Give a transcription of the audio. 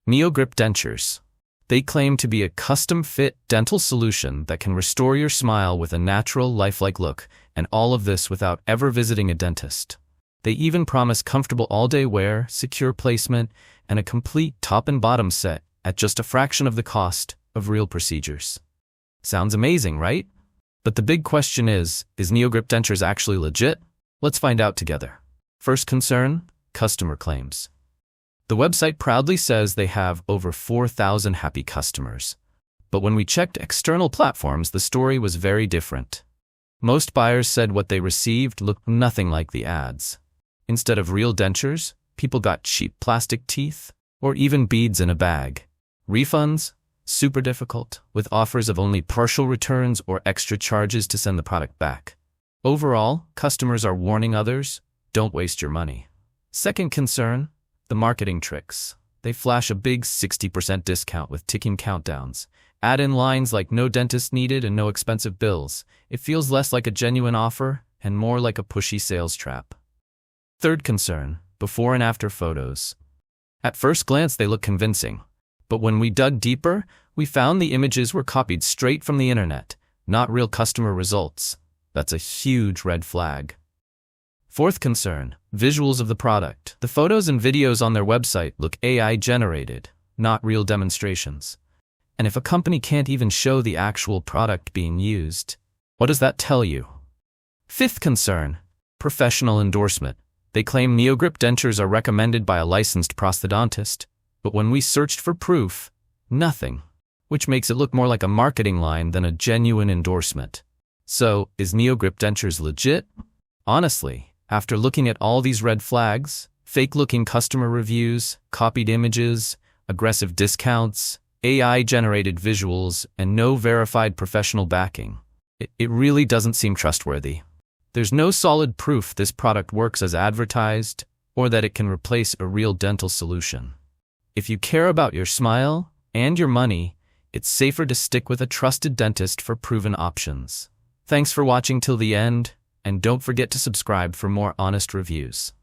NeoGrip Dentures. They claim to be a custom-fit dental solution that can restore your smile with a natural, lifelike look, and all of this without ever visiting a dentist. They even promise comfortable all-day wear, secure placement, and a complete top and bottom set at just a fraction of the cost of real procedures. Sounds amazing, right? But the big question is NeoGrip Dentures actually legit? Let's find out together. First concern, customer claims. The website proudly says they have over 4,000 happy customers. But when we checked external platforms, the story was very different. Most buyers said what they received looked nothing like the ads. Instead of real dentures, people got cheap plastic teeth, or even beads in a bag. Refunds? Super difficult, with offers of only partial returns or extra charges to send the product back. Overall, customers are warning others, don't waste your money. Second concern, the marketing tricks. They flash a big 60% discount with ticking countdowns. Add in lines like no dentist needed and no expensive bills. It feels less like a genuine offer and more like a pushy sales trap. Third concern, before and after photos. At first glance, they look convincing. But when we dug deeper, we found the images were copied straight from the internet, not real customer results. That's a huge red flag. Fourth concern, visuals of the product. The photos and videos on their website look AI-generated, not real demonstrations. And if a company can't even show the actual product being used, what does that tell you? Fifth concern, professional endorsement. They claim NeoGrip dentures are recommended by a licensed prosthodontist, but when we searched for proof, nothing, which makes it look more like a marketing line than a genuine endorsement. So, is NeoGrip dentures legit? Honestly, after looking at all these red flags, fake-looking customer reviews, copied images, aggressive discounts, AI-generated visuals, and no verified professional backing, it really doesn't seem trustworthy. There's no solid proof this product works as advertised, or that it can replace a real dental solution. If you care about your smile and your money, it's safer to stick with a trusted dentist for proven options. Thanks for watching till the end, and don't forget to subscribe for more honest reviews.